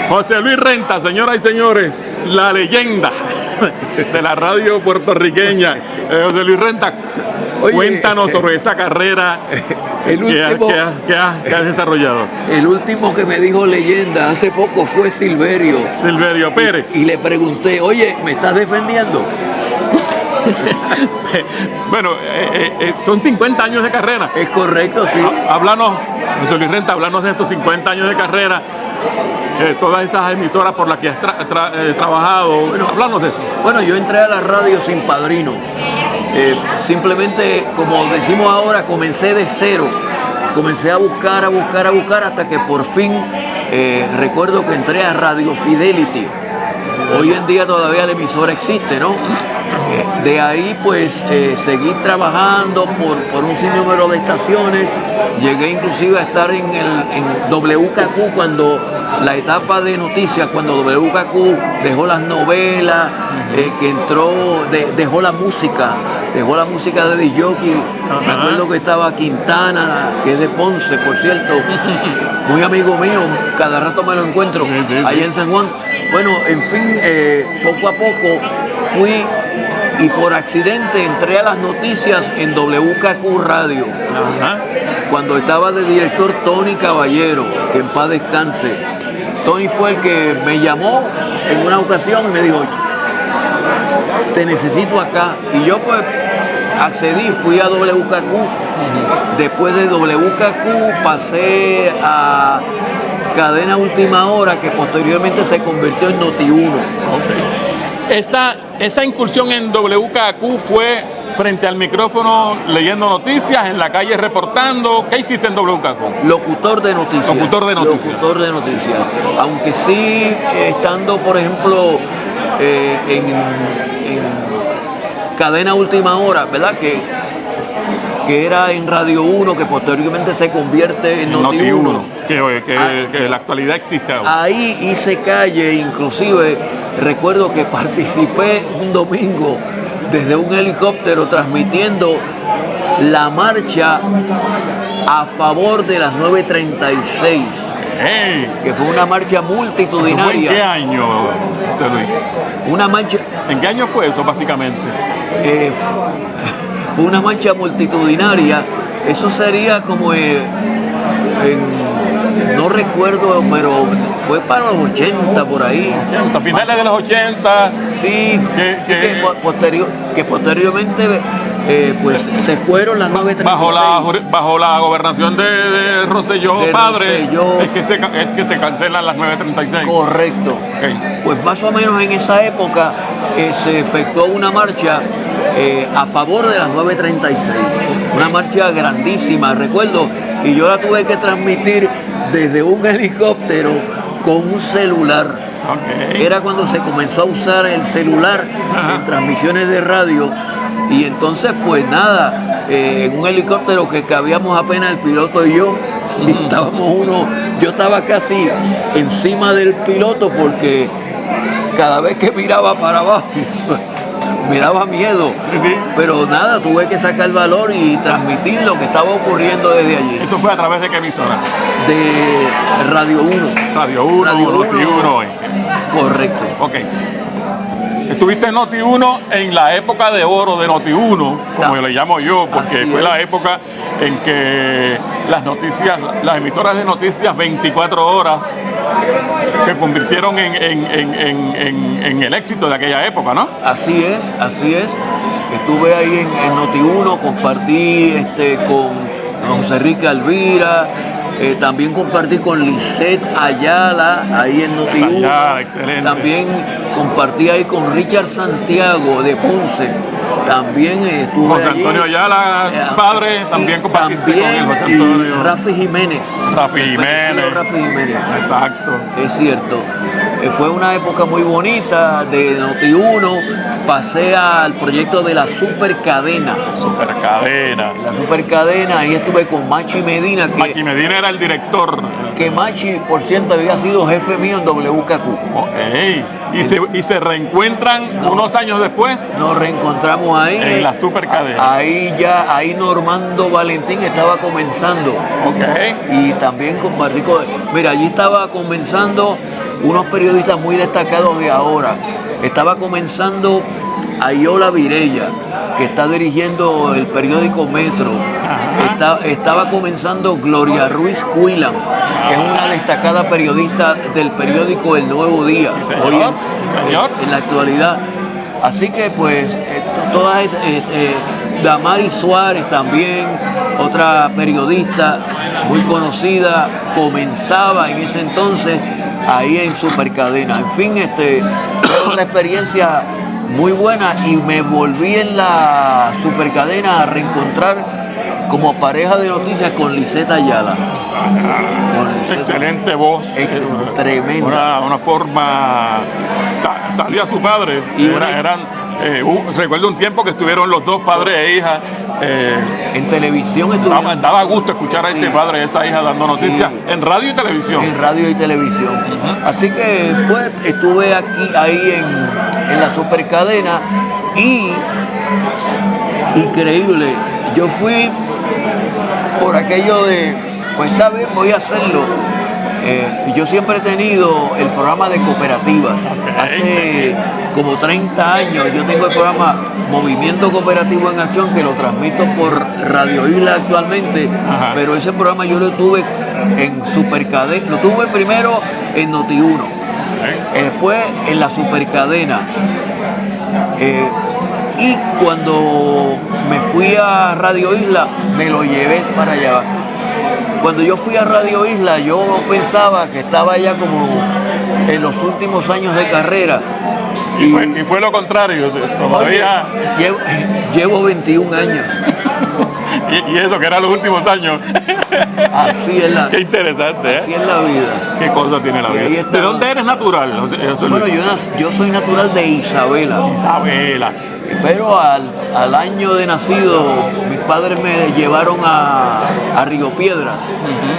José Luis Renta, señoras y señores, la leyenda de la radio puertorriqueña. José Luis Renta, oye, cuéntanos sobre esta carrera que has desarrollado. El último que me dijo leyenda hace poco fue Silverio. Silverio Pérez. Y le pregunté, oye, ¿me estás defendiendo? Bueno, son 50 años de carrera. Es correcto, sí. Háblanos, José Luis Renta, háblanos de esos 50 años de carrera. Todas esas emisoras por las que has trabajado. Bueno, háblanos de eso. Bueno, yo entré a la radio sin padrino. Simplemente, como decimos ahora, comencé de cero. Comencé a buscar hasta que por fin recuerdo que entré a Radio Fidelity. Hoy en día todavía la emisora existe, ¿no? De ahí pues seguí trabajando por un sinnúmero de estaciones. Llegué inclusive a estar en WKQ cuando la etapa de noticias, cuando WKQ dejó las novelas, que entró, dejó la música de disc jockey. Me acuerdo que estaba Quintana, que es de Ponce, por cierto, muy amigo mío, cada rato me lo encuentro allá en San Juan. Bueno, en fin, poco a poco fui y por accidente entré a las noticias en WKQ Radio. Ajá. Cuando estaba de director Tony Caballero, que en paz descanse. Tony fue el que me llamó en una ocasión y me dijo, te necesito acá. Y yo pues accedí, fui a WKQ. Después de WKQ pasé a Cadena Última Hora, que posteriormente se convirtió en Noti1. Okay. Esa incursión en WKQ fue frente al micrófono leyendo noticias, en la calle reportando. ¿Qué hiciste en WKQ? Locutor de noticias. Locutor de noticias. Locutor de noticias. Aunque sí, estando, por ejemplo, en Cadena Última Hora, ¿verdad? Que era en Radio 1, que posteriormente se convierte en Noti1. Que en la actualidad existe ahora. Ahí hice calle, inclusive recuerdo que participé un domingo desde un helicóptero transmitiendo la marcha a favor de las 936. Hey. Que fue una marcha multitudinaria. ¿En qué año, José Luis? Una marcha. ¿En qué año fue eso, básicamente? Fue una marcha multitudinaria. Eso sería como no recuerdo, pero fue para los 80 por ahí. 80, finales de los 80. Sí, que posteriormente pues se fueron las 936. Bajo la gobernación de Rosselló padre, es que se cancelan las 936. Correcto. Okay. Pues más o menos en esa época se efectuó una marcha a favor de las 936. Una marcha grandísima, recuerdo, y yo la tuve que transmitir desde un helicóptero con un celular. Okay. Era cuando se comenzó a usar el celular en transmisiones de radio. Y entonces, pues nada, en un helicóptero que cabíamos apenas el piloto y yo, y yo estaba casi encima del piloto porque cada vez que miraba para abajo me daba miedo, pero nada, tuve que sacar valor y transmitir lo que estaba ocurriendo desde allí. ¿Eso fue a través de qué emisora? De Radio 1. Radio 1, Noti1. Correcto. Ok. Estuviste en Noti1 en la época de oro de Noti1, como le llamo yo, porque fue la época en que las emisoras de noticias 24 horas que convirtieron en el éxito de aquella época, ¿no? Así es. Estuve ahí en Noti1, compartí con José Enrique Alvira. También compartí con Lisette Ayala ahí en Noti1. Ayala, excelente. También compartí ahí con Richard Santiago de Ponce. También estuve José Antonio Ayala, padre, también compartiste con él, José Antonio. Y Rafi Jiménez. Rafi Jiménez. Exacto. Es cierto. Fue una época muy bonita de Noti1. Pasé al proyecto de la Supercadena. La Supercadena, ahí estuve con Machi Medina. Machi Medina era el director. Que Machi, por cierto, había sido jefe mío en WKQ. Okay. ¿Y se reencuentran unos años después? Nos reencontramos ahí. En la Supercadena. Ahí Normando Valentín estaba comenzando. Okay. Y también compartí con... Mira, allí estaba comenzando unos periodistas muy destacados de ahora. Estaba comenzando Ayola Virella, que está dirigiendo el periódico Metro. Estaba comenzando Gloria Ruiz Cuilan, que es una destacada periodista del periódico El Nuevo Día, Sí, señor. hoy Sí, señor. en la actualidad. Así que pues todas esas, Damaris Suárez también, otra periodista muy conocida, comenzaba en ese entonces ahí en Supercadena. En fin, fue una experiencia muy buena y me volví en la Supercadena a reencontrar como pareja de noticias con Liseta Ayala. Excelente voz. Tremenda. Una forma. Salía su padre. Y recuerdo un tiempo que estuvieron los dos, padre e hija. En televisión Daba gusto escuchar a ese padre y esa hija dando noticias en radio y televisión. En radio y televisión. Así que pues estuve ahí en la Supercadena y increíble. Yo fui por aquello de, pues está bien, voy a hacerlo. Yo siempre he tenido el programa de cooperativas. Hace como 30 años yo tengo el programa Movimiento Cooperativo en Acción, que lo transmito por Radio Isla actualmente. Pero ese programa yo lo tuve en Supercadena. Lo tuve primero en Noti1, después en la Supercadena. Y cuando me fui a Radio Isla, me lo llevé para allá. Cuando yo fui a Radio Isla, yo pensaba que estaba ya como en los últimos años de carrera. Y fue lo contrario, todavía. Oye, llevo 21 años. Y eso que eran los últimos años. Así es la. Qué interesante, Así es la vida. Qué cosa tiene la vida. ¿De dónde eres natural? Bueno, yo soy natural de Isabela. Isabela. Pero al año de nacido, mis padres me llevaron a Río Piedras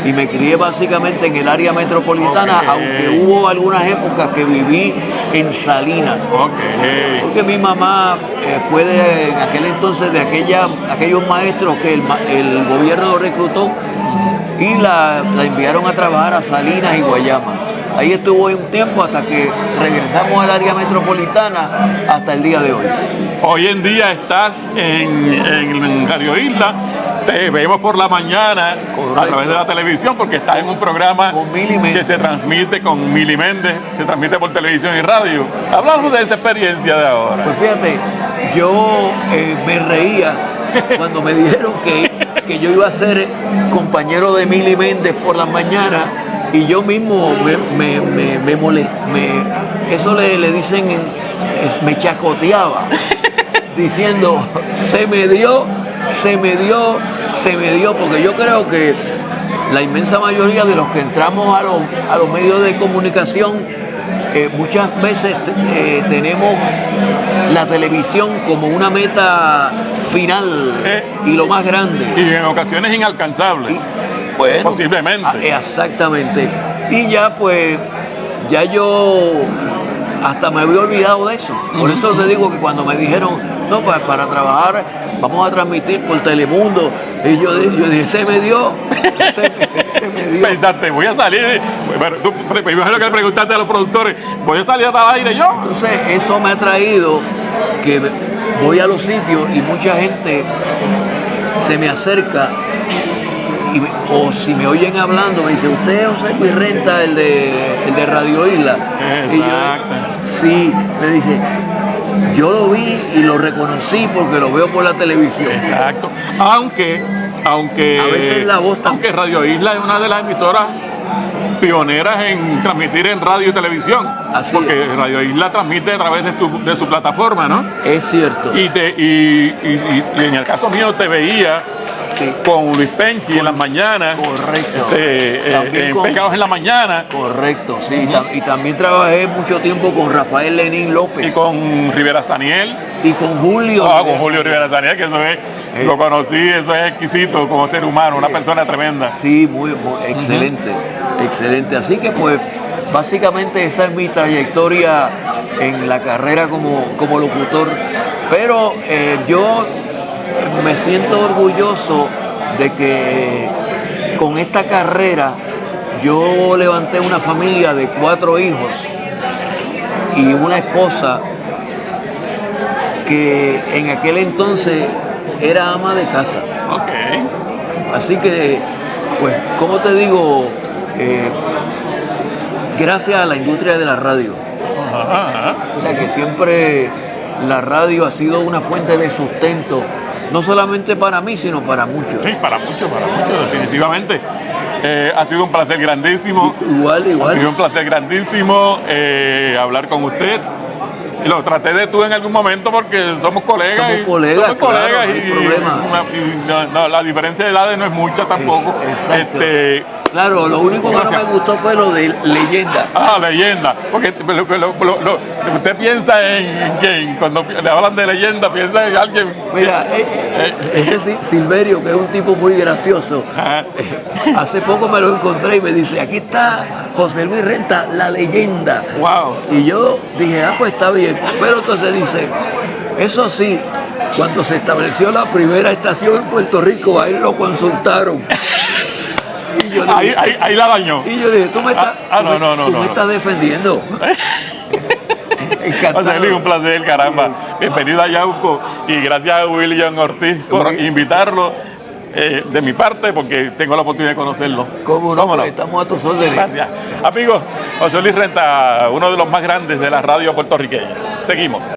y me crié básicamente en el área metropolitana, aunque hubo algunas épocas que viví en Salinas. Porque mi mamá fue en aquel entonces de aquellos maestros que el gobierno reclutó y la enviaron a trabajar a Salinas y Guayama. Ahí estuvo un tiempo hasta que regresamos al área metropolitana hasta el día de hoy. Hoy en día estás en Radio Isla, te vemos por la mañana. Correcto. A través de la televisión, porque estás en un programa que se transmite con Mili Méndez, se transmite por televisión y radio. Hablamos de esa experiencia de ahora. Pues fíjate, yo me reía cuando me dijeron que yo iba a ser compañero de Mili Méndez por la mañana. Y yo mismo me molesté, eso le dicen, me chacoteaba, diciendo, se me dio, porque yo creo que la inmensa mayoría de los que entramos a los medios de comunicación, muchas veces tenemos la televisión como una meta final y lo más grande. Y en ocasiones inalcanzable. Bueno, posiblemente. Exactamente. Y ya pues, ya yo hasta me había olvidado de eso. Por eso te digo que cuando me dijeron, no, para trabajar vamos a transmitir por Telemundo, y yo dije, se me dio. Pensaste, voy a salir. Bueno, tú me imagino que le preguntaste a los productores, voy a salir al aire yo. Entonces eso me ha traído que voy a los sitios y mucha gente se me acerca. O si me oyen hablando, me dice, ¿usted es José Luis Renta, el de Radio Isla? Exacto. Y yo, sí, me dice, yo lo vi y lo reconocí porque lo veo por la televisión. Exacto. Aunque a veces la voz aunque Radio Isla es una de las emisoras pioneras en transmitir en radio y televisión. Porque Radio Isla transmite a través de su plataforma, ¿no? Es cierto. Y en el caso mío te veía con Luis Penchi en las mañanas. Correcto. Pegados en la mañana. Correcto, sí. Y también trabajé mucho tiempo con Rafael Lenín López. Y con Rivera Daniel. Y con Julio. Con Julio Rivera Daniel, que eso es, lo conocí, eso es exquisito como ser humano, una persona tremenda. Sí, muy excelente, excelente. Así que pues, básicamente esa es mi trayectoria en la carrera como locutor. Pero yo me siento orgulloso de que con esta carrera yo levanté una familia de 4 hijos y una esposa que en aquel entonces era ama de casa. Ok. Así que, pues, como te digo, gracias a la industria de la radio. Ajá. O sea que siempre la radio ha sido una fuente de sustento, no solamente para mí, sino para muchos. Sí, para muchos, definitivamente. Ha sido un placer grandísimo. Igual. Ha sido un placer grandísimo hablar con usted. Lo traté de tú en algún momento porque somos colegas. Somos colegas, claro, no hay y problema. la diferencia de edades no es mucha tampoco. Exacto. Claro, lo único que no me gustó fue lo de leyenda. Leyenda. Porque usted piensa en quién, cuando le hablan de leyenda, piensa en alguien. Mira, ese Silverio, que es un tipo muy gracioso, hace poco me lo encontré y me dice, aquí está José Luis Renta, la leyenda. Wow. Y yo dije, pues está bien. Pero entonces dice, eso sí, cuando se estableció la primera estación en Puerto Rico, a él lo consultaron. Y yo Ahí la dañó. Y yo dije, tú me estás defendiendo. José Luis, un placer, caramba. Bienvenido a Yauco y gracias a William Ortiz por invitarlo de mi parte, porque tengo la oportunidad de conocerlo. ¿Cómo no? Estamos a tus órdenes. Gracias. Amigos, José Luis Renta, uno de los más grandes de la radio puertorriqueña. Seguimos.